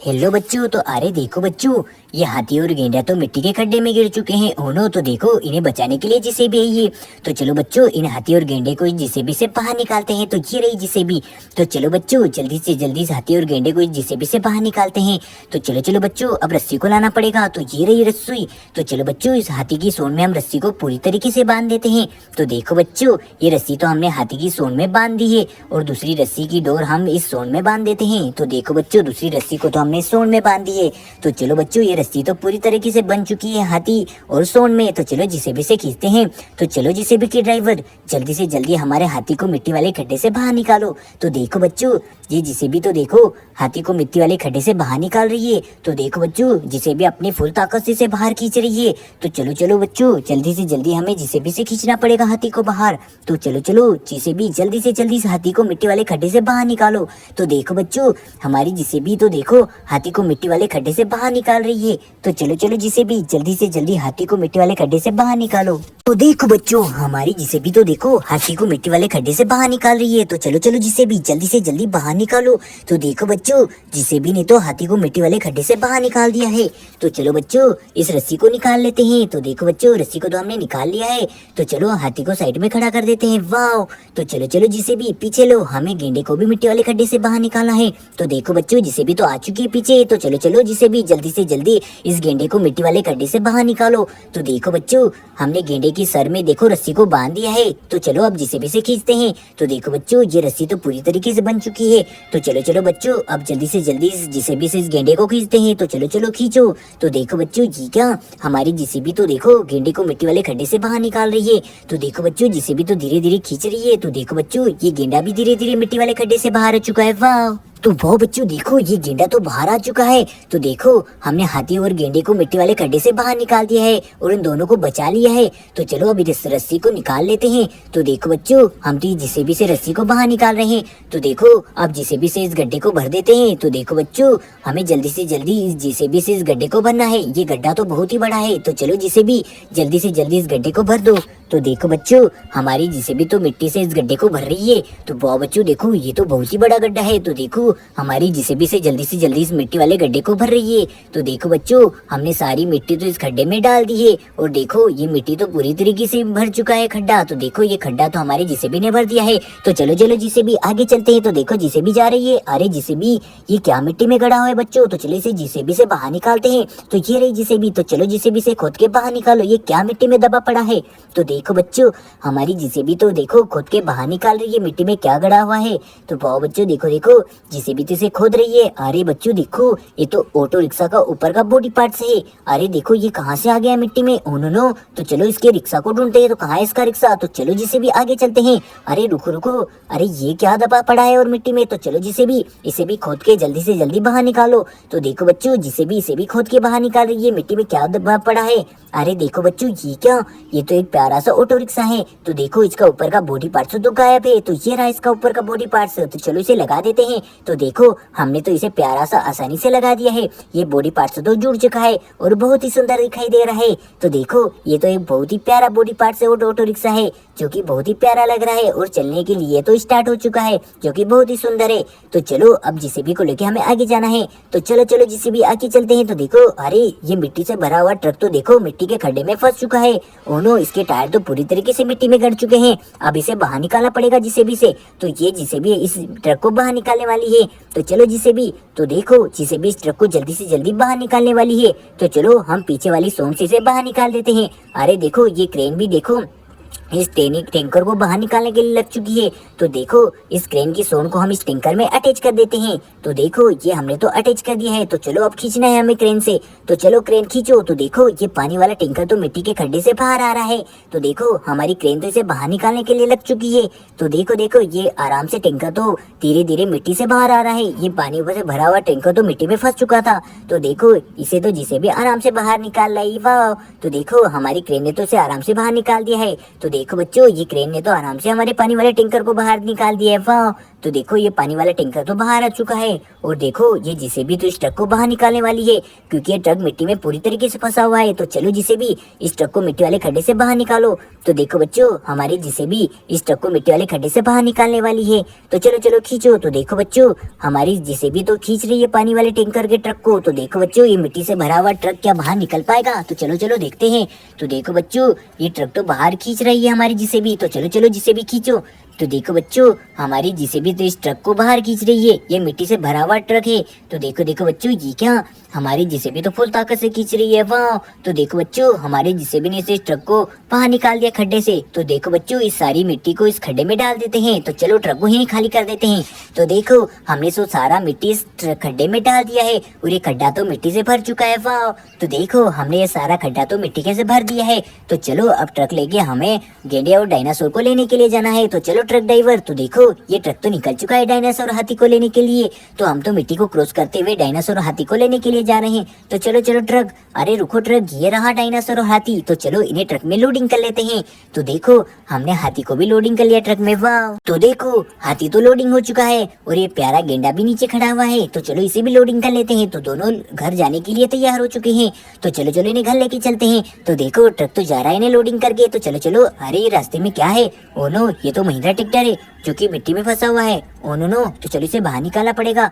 Hello बच्चों। तो अरे देखो बच्चों, ये हाथी और गेंडा तो मिट्टी के खड्डे में गिर चुके हैं। ओनो, तो देखो इन्हें बचाने के लिए जेसीबी है ये। तो चलो बच्चों, इन हाथी और गेंडे को जेसीबी से बाहर निकालते हैं। तो ये रही जेसीबी। तो चलो बच्चों, जल्दी से जल्दी इस हाथी और गेंडे को जेसीबी से बाहर निकालते हैं। तो चलो चलो बच्चों, अब रस्सी को लाना पड़ेगा। तो ये रही रस्सी। तो चलो बच्चों, इस हाथी की सूंड में हम रस्सी को पूरी तरीके से बांध देते हैं। तो देखो बच्चों, ये रस्सी तो हमने हाथी की सूंड में बांध दी है और दूसरी रस्सी की डोर हम इस सूंड में बांध देते हैं। तो देखो बच्चों, दूसरी रस्सी को तो हमने सूंड में बांध दी है। तो चलो बच्चों, ये रस्सी तो पूरी तरीके से बन चुकी है हाथी और सूंड में। तो चलो जेसीबी से खींचते हैं। तो चलो जेसीबी के ड्राइवर, जल्दी से जल्दी हमारे हाथी को मिट्टी वाले खड्डे से बाहर निकालो। तो देखो बच्चों, ये जेसीबी तो देखो हाथी को मिट्टी वाले खड्डे से बाहर निकाल रही है। तो देखो बच्चों, जेसीबी अपनी फुल ताकत से इसे बाहर खींच रही है। तो चलो चलो बच्चों, जल्दी से जल्दी हमें जेसीबी से खींचना पड़ेगा हाथी को बाहर। तो चलो चलो जेसीबी, जल्दी से जल्दी इस हाथी को मिट्टी वाले खड्डे से बाहर निकालो। तो देखो बच्चों, हमारी जेसीबी तो देखो हाथी को मिट्टी वाले खड्डे से बाहर निकाल रही है। तो चलो चलो जेसीबी, जल्दी से जल्दी हाथी को मिट्टी वाले खड्डे से बाहर निकालो। तो देखो बच्चों, हमारी जेसीबी तो देखो हाथी को मिट्टी वाले खड्डे से बाहर निकाल रही है। तो चलो चलो जेसीबी, जल्दी से जल्दी बाहर निकालो। तो देखो बच्चों, जेसीबी ने तो हाथी को मिट्टी वाले खड्डे से बाहर निकाल दिया है। तो चलो बच्चों, इस रस्सी को निकाल लेते हैं। तो देखो बच्चों, रस्सी को तो हमने निकाल लिया है। तो चलो हाथी को साइड में खड़ा कर देते हैं। वाह! तो चलो चलो जेसीबी, पीछे लो, हमें गेंडे को भी मिट्टी वाले खड्डे से बाहर निकालना है। तो देखो बच्चों, जेसीबी तो आ चुकी है पीछे। तो चलो चलो जेसीबी, जल्दी से जल्दी इस गेंडे को मिट्टी वाले खड्डे से बाहर निकालो। तो देखो बच्चों, हमने गेंडे की सर में देखो रस्सी को बांध दिया है। तो चलो अब जेसीबी से खींचते हैं। तो देखो बच्चों, ये रस्सी तो पूरी तरीके से बन चुकी है। तो चलो चलो बच्चों, अब जल्दी से जल्दी इस जेसीबी से इस गेंडे को खींचते हैं। तो चलो चलो खींचो। तो देखो बच्चों, जी क्या हमारी जेसीबी तो देखो गेंडे को मिट्टी वाले खड्डे से बाहर निकाल रही है। तो देखो बच्चों, जेसीबी तो धीरे धीरे खींच रही है। तो देखो बच्चों, ये गेंडा भी धीरे धीरे मिट्टी वाले खड्डे से बाहर आ चुका है। वाह! तो वो बच्चों देखो, ये गेंडा तो बाहर आ चुका है। तो देखो, हमने हाथी और गेंडे को मिट्टी वाले खड्डे से बाहर निकाल दिया है और इन दोनों को बचा लिया है। तो चलो अभी इस रस्सी को निकाल लेते हैं। तो देखो बच्चों, हम तो जेसीबी से रस्सी को बाहर निकाल रहे हैं। तो देखो, अब जेसीबी से इस गड्ढे को भर देते हैं। तो देखो बच्चों, हमें जल्दी से जल्दी इस जेसीबी से इस गड्ढे को भरना है। ये गड्ढा तो बहुत ही बड़ा है। तो चलो जेसीबी, जल्दी से जल्दी इस गड्ढे को भर दो। तो देखो बच्चों, हमारी जेसीबी तो मिट्टी से इस गड्ढे को भर रही है। तो वाह बच्चों, देखो ये तो बहुत ही बड़ा गड्ढा है। तो देखो, हमारी जेसीबी से जल्दी इस मिट्टी वाले गड्ढे को भर रही है। तो देखो बच्चों, हमने सारी मिट्टी तो इस खड्डे में डाल दी है और देखो ये मिट्टी तो पूरी तरीके से भर चुका है खड्डा। तो देखो, ये खड्डा तो हमारे जेसीबी ने भर दिया है। तो चलो चलो जेसीबी, आगे चलते हैं। तो देखो जेसीबी जा रही है। अरे जेसीबी, ये क्या मिट्टी में गड़ा हुआ है बच्चों? तो चलो इसे जेसीबी से बाहर निकालते हैं। तो ये रही जेसीबी। तो चलो जेसीबी से खोद के बाहर निकालो। ये क्या मिट्टी में दबा पड़ा है? तो देखो बच्चों, हमारी जेसीबी तो देखो खोद के बाहर निकाल रही है मिट्टी में क्या गड़ा हुआ है। तो वाह बच्चों, देखो देखो, जेसीबी तो इसे खोद रही है। अरे बच्चों देखो, ये तो ऑटो रिक्शा का ऊपर का बॉडी पार्ट्स है। अरे देखो, ये कहाँ से आ गया मिट्टी में? Oh no no! तो चलो इसके रिक्शा को ढूंढते हैं। तो कहाँ है इसका रिक्शा? तो चलो जेसीबी, आगे चलते हैं। अरे रुको रुको, अरे ये क्या दबा पड़ा है और मिट्टी में? तो चलो जेसीबी, इसे भी खोद के जल्दी से जल्दी बाहर निकालो। तो देखो बच्चों, जेसीबी इसे भी खोद के बाहर निकाल रही है। मिट्टी में क्या दबा पड़ा है? अरे देखो बच्चों, ये क्या? ये तो एक प्यारा सा ऑटो रिक्शा है। तो देखो, इसका ऊपर का बॉडी पार्ट्स तो गायब है। तो ये रहा इसका ऊपर का बॉडी पार्ट्स। तो चलो इसे लगा देते हैं। तो देखो, हमने तो इसे प्यारा सा आसानी से लगा दिया है। ये बॉडी पार्ट्स तो जुड़ चुका है और बहुत ही सुंदर दिखाई दे रहा है। तो देखो, ये तो एक बहुत ही प्यारा बॉडी पार्ट से ऑटो रिक्शा है जो कि बहुत ही प्यारा लग रहा है और चलने के लिए तो स्टार्ट हो चुका है, जो कि बहुत ही सुंदर है। तो चलो अब जेसीबी को लेके हमें आगे जाना है। तो चलो चलो जेसीबी, आगे चलते हैं। तो देखो, अरे ये मिट्टी से भरा हुआ ट्रक तो देखो मिट्टी के खड्डे में फंस चुका है। ओनो, इसके टायर तो पूरी तरीके से मिट्टी में गड़ चुके हैं। अब इसे बाहर निकालना पड़ेगा जेसीबी से। तो ये जेसीबी इस ट्रक को बाहर निकालने वाली है। तो चलो जेसीबी, तो देखो जेसीबी इस ट्रक को जल्दी से जल्दी बाहर निकालने वाली है। तो चलो हम पीछे वाली सोन से इसे बाहर निकाल देते हैं। अरे देखो, ये क्रेन भी देखो इस टैंकर को बाहर निकालने के लिए लग चुकी है। तो देखो, इस क्रेन की सोन को हम इस टैंकर में अटैच कर देते हैं। तो देखो, ये हमने तो अटैच कर दिया है। तो चलो अब खींचना है हमें क्रेन से। तो चलो क्रेन खींचो। तो देखो, ये पानी वाला टैंकर तो मिट्टी के खड्डे से बाहर आ रहा है। तो देखो, हमारी क्रेन तो इसे बाहर निकालने के लिए लग चुकी है। तो देखो देखो, ये आराम से टैंकर तो धीरे धीरे मिट्टी से बाहर आ रहा है। ये पानी से भरा हुआ टैंकर तो मिट्टी में फंस चुका था। तो देखो, इसे तो जिसे भी आराम से बाहर निकाल लाई। वाह! तो देखो, हमारी क्रेन ने तो इसे आराम से बाहर निकाल दिया है। तो देखो बच्चों, ये क्रेन ने तो आराम से हमारे पानी वाले टैंकर को बाहर निकाल दिया है। वाह! तो देखो ये पानी वाला टैंकर तो बाहर आ चुका है और देखो ये जेसीबी तो इस ट्रक को बाहर निकालने वाली है क्योंकि ये ट्रक मिट्टी में पूरी तरीके से फंसा हुआ है। तो चलो जेसीबी इस ट्रक को मिट्टी वाले खड्डे से बाहर निकालो। तो देखो बच्चों हमारी जेसीबी इस ट्रक को मिट्टी वाले खड्डे से बाहर निकालने वाली है। तो चलो चलो खींचो। तो देखो बच्चों हमारी जेसीबी तो खींच रही है पानी वाले टैंकर के ट्रक को। तो देखो बच्चों ये मिट्टी से भरा हुआ ट्रक क्या बाहर निकल पाएगा? तो चलो चलो देखते हैं। तो देखो बच्चों ये ट्रक तो बाहर खींच रही है हमारी जेसीबी। तो चलो चलो जेसीबी खींचो। तो देखो बच्चों हमारी जेसीबी तो इस ट्रक को बाहर खींच रही है। ये मिट्टी से भरा हुआ ट्रक है। तो देखो देखो बच्चों ये क्या हमारी जेसीबी तो फुल ताकत से खींच रही है। वाह। तो देखो बच्चों हमारे जेसीबी ने इस ट्रक को बाहर निकाल दिया खड्डे से। तो देखो बच्चों इस सारी मिट्टी को इस खड्डे में डाल देते हैं। तो चलो ट्रक को यहीं खाली कर देते हैं। तो देखो हमने तो सारा मिट्टी इस खड्डे में डाल दिया है और ये खड्डा तो मिट्टी से भर चुका है। वाह। तो देखो हमने ये सारा खड्डा तो मिट्टी के से भर दिया है। तो चलो अब ट्रक लेके हमें गेंडे और डायनासोर को लेने के लिए जाना है। तो चलो ट्रक ड्राइवर। तो देखो ये ट्रक तो निकल चुका है डायनासोर और हाथी को लेने के लिए। तो हम तो मिट्टी को क्रॉस करते हुए डायनासोर और हाथी को लेने के लिए जा रहे हैं। तो चलो चलो ट्रक। अरे रुको ट्रक, ये रहा डायनासोर और हाथी। तो चलो इन्हें ट्रक में लोडिंग कर लेते हैं। तो देखो हमने हाथी को भी लोडिंग कर लिया ट्रक में। वाह। तो देखो हाथी तो लोडिंग हो चुका है और ये प्यारा गेंडा भी नीचे खड़ा हुआ है। तो चलो इसे भी लोडिंग कर लेते हैं। तो दोनों घर जाने के लिए तैयार हो चुके हैं। तो चलो चलो इन्हें घर लेके चलते हैं। तो देखो ट्रक तो जा रहा है इन्हें लोडिंग करके। तो चलो चलो। अरे ये रास्ते में क्या है? ओ नो, ये तो महिंद्रा ट्रैक्टर है जो कि मिट्टी में फंसा हुआ है। Oh no no. तो चलो इसे बाहर निकालना पड़ेगा।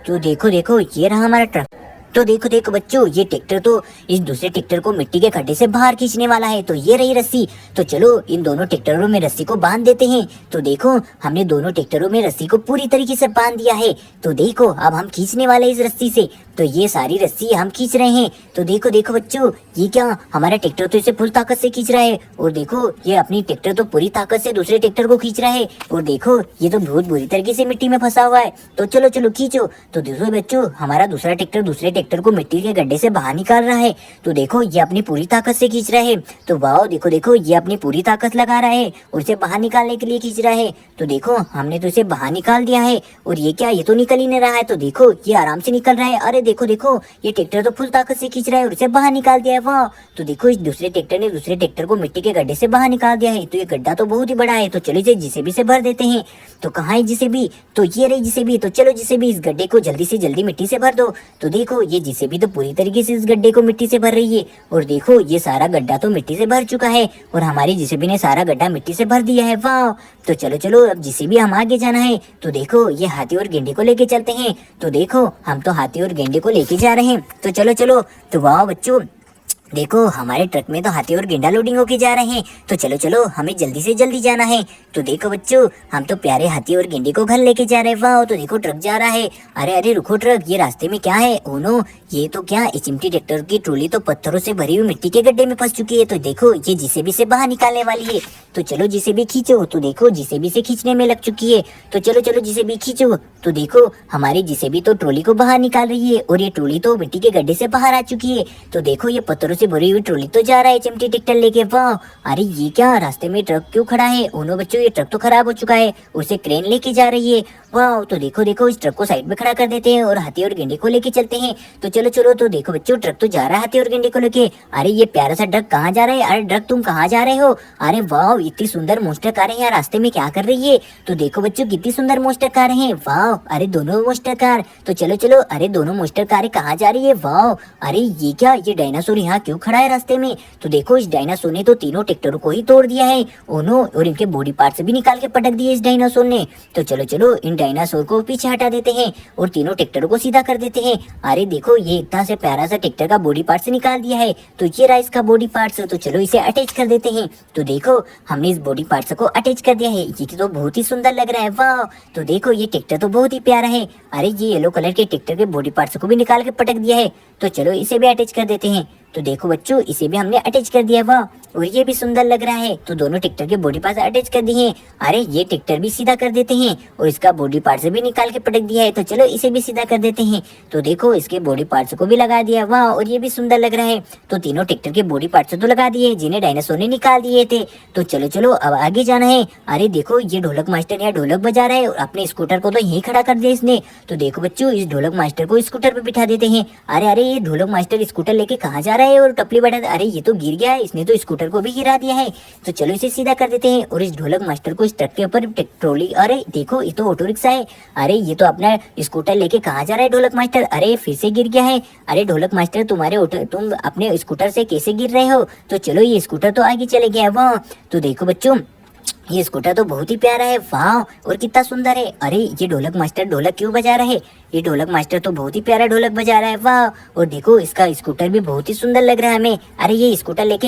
तो देखो देखो ये रहा हमारा ट्रक। तो देखो देखो बच्चों ये ट्रैक्टर तो इस दूसरे ट्रैक्टर को मिट्टी के खड्डे से बाहर खींचने वाला है। तो ये रही रस्सी। तो चलो इन दोनों ट्रैक्टरों में रस्सी को बांध देते हैं। तो देखो हमने दोनों ट्रैक्टरों में रस्सी को पूरी तरीके से बांध दिया है। तो देखो अब हम खींचने वाले इस रस्सी से। तो ये सारी रस्सी हम खींच रहे हैं। तो देखो देखो बच्चों ये क्या हमारा ट्रैक्टर तो इसे फुल ताकत से खींच रहा है और देखो ये अपनी ट्रैक्टर तो पूरी ताकत से दूसरे ट्रैक्टर को खींच रहा है और देखो ये तो बहुत बुरी तरीके से मिट्टी में फंसा हुआ है। तो चलो चलो खींचो। तो देखो बच्चों हमारा दूसरा ट्रैक्टर दूसरे ट्रैक्टर को मिट्टी के गड्ढे से बाहर निकाल रहा है। तो देखो ये अपनी पूरी ताकत से खींच रहा है। तो वाह देखो देखो ये अपनी पूरी ताकत लगा रहा है और इसे बाहर निकालने के लिए खींच रहा है। तो देखो हमने तो इसे बाहर निकाल दिया है और ये क्या, ये तो निकल ही नहीं रहा है। तो देखो ये आराम से निकल रहा है। अरे देखो देखो ये ट्रैक्टर तो फुल ताकत से खींच रहा है और इसे बाहर निकाल दिया है। वाह। तो देखो इस दूसरे ट्रैक्टर ने दूसरे ट्रैक्टर को मिट्टी के गड्ढे से बाहर निकाल दिया है। तो ये गड्ढा तो बहुत ही बड़ा है। तो चलो इसे जेसीबी से भर देते हैं। तो कहाँ है जेसीबी? तो ये रही जेसीबी। तो चलो जेसीबी इस गड्ढे को जल्दी से जल्दी मिट्टी से भर दो। तो देखो ये जेसीबी तो पूरी तरीके से इस गड्ढे को मिट्टी से भर रही है और देखो ये सारा गड्ढा तो मिट्टी से भर चुका है और हमारी जेसीबी ने सारा गड्ढा मिट्टी से भर दिया है। वाह। तो चलो चलो अब जेसीबी हम आगे जाना है। तो देखो ये हाथी और गेंडे को लेके चलते हैं। तो देखो हम तो हाथी और गेंडे को लेके जा रहे हैं। तो चलो चलो। तो वाह बच्चों देखो हमारे ट्रक में तो हाथी और गेंडा लोडिंग होके जा रहे हैं। तो चलो चलो हमें जल्दी से जल्दी जाना है। तो देखो बच्चों हम तो प्यारे हाथी और गेंडे को घर लेके जा रहे हैं। वाह। तो देखो ट्रक जा रहा है। अरे अरे रुको ट्रक, ये रास्ते में क्या है? ओ नो, ये तो क्या चिमटी ट्रैक्टर की ट्रॉली तो पत्थरों से भरी हुई मिट्टी के गड्ढे में फंस चुकी है। तो देखो ये जेसीबी से बाहर निकालने वाली है। तो चलो जेसीबी खींचो। तो देखो जेसीबी से खींचने में लग चुकी है। तो चलो चलो जेसीबी खींचो। तो देखो हमारी जेसीबी तो ट्रॉली को बाहर निकाल रही है और ये ट्रॉली तो मिट्टी के गड्ढे से बाहर आ चुकी है। तो देखो ये पत्थरों से भरी हुई ट्रॉली तो जा रहा है चिमटी ट्रैक्टर लेके। वाह। अरे ये क्या रास्ते में ट्रक क्यों खड़ा है? ओनो बच्चों ये ट्रक तो खराब हो चुका है, उसे क्रेन लेके जा रही है। वाह। तो देखो देखो इस ट्रक को साइड में खड़ा कर देते हैं और हाथी और गेंडे को लेके चलते हैं। तो चलो चलो। तो देखो बच्चों ट्रक तो जा रहा है हाथी और गेंडे को लेके। अरे ये प्यारा सा ट्रक कहाँ जा रहा है? अरे ट्रक तुम कहाँ जा रहे हो? अरे वाह इतनी सुंदर मोस्टर कारें यहाँ रास्ते में क्या कर रही है? तो देखो बच्चों कितनी सुंदर मोस्टर कारें हैं। वाह। अरे दोनों मोस्टर कार। तो चलो चलो। अरे दोनों मोस्टर कारें कहाँ जा रही है? वाह। अरे ये क्या, ये डायनासोर यहाँ क्यों खड़ा है रास्ते में? तो देखो इस डायनासोर ने तो तीनों ट्रैक्टरों को ही तोड़ दिया है। ओनो, और इनके बॉडी पार्ट भी निकाल के पटक दिए इस डायनासोर ने। तो चलो चलो इन डायनासोर को पीछे हटा देते हैं और तीनों ट्रैक्टरों को सीधा कर देते हैं। अरे देखो ये इतना से प्यारा सा ट्रैक्टर का बॉडी पार्ट निकाल दिया है। तो ये रहा इसका बॉडी पार्ट। तो चलो इसे अटैच कर देते हैं। तो देखो हमने इस बॉडी पार्ट को अटैच कर दिया है। ये तो बहुत ही सुंदर लग रहा है। वाह। तो देखो ये ट्रैक्टर तो बहुत ही प्यारा है। अरे ये येलो कलर के ट्रैक्टर के बॉडी पार्ट्स को भी निकाल के पटक दिया है। तो चलो इसे भी अटैच कर देते हैं। तो देखो बच्चों इसे भी हमने अटैच कर दिया। वाह। और ये भी सुंदर लग रहा है। तो दोनों ट्रैक्टर के बॉडी पार्ट्स अटैच कर दिए। अरे ये ट्रैक्टर भी सीधा कर देते हैं और इसका बॉडी पार्ट्स भी निकाल के पटक दिया है। तो चलो इसे भी सीधा कर देते हैं। तो देखो इसके बॉडी पार्ट्स को भी लगा दिया। वाह। और ये भी सुंदर लग रहा है। तो तीनों ट्रैक्टर के बॉडी पार्ट्स तो लगा दिए जिन्हें डायनासोर ने निकाल दिए थे। तो चलो चलो अब आगे जाना है। अरे देखो ये ढोलक मास्टर यहाँ ढोलक बजा रहा है और अपने स्कूटर को तो यहीं खड़ा कर दिया इसने। तो देखो बच्चों इस ढोलक मास्टर को स्कूटर पे बिठा देते हैं। अरे अरे ये ढोलक मास्टर स्कूटर लेके कहाँ जा रहा है और टपली बटा? अरे ये तो गिर गया है, इसने तो स्कूटर स्कूटर को भी गिरा दिया है। तो चलो इसे सीधा कर देते हैं और इस ढोलक मास्टर को इस ट्रक के ऊपर ट्रॉली, अरे देखो ये तो ऑटो रिक्शा है। अरे ये तो अपना स्कूटर लेके कहाँ जा रहा है ढोलक मास्टर? अरे फिर से गिर गया है। अरे ढोलक मास्टर तुम अपने स्कूटर से कैसे गिर रहे हो? तो चलो ये स्कूटर तो आगे चले गया। वाह, तो देखो बच्चों ये स्कूटर तो बहुत ही प्यारा है। वाह, और कितना सुंदर है। अरे ये ढोलक मास्टर ढोलक क्यों बजा रहा है? ये ढोलक मास्टर तो बहुत ही प्यारा ढोलक बजा रहा है। वाह, और देखो इसका स्कूटर भी बहुत ही सुंदर लग रहा है हमें। अरे ये स्कूटर लेके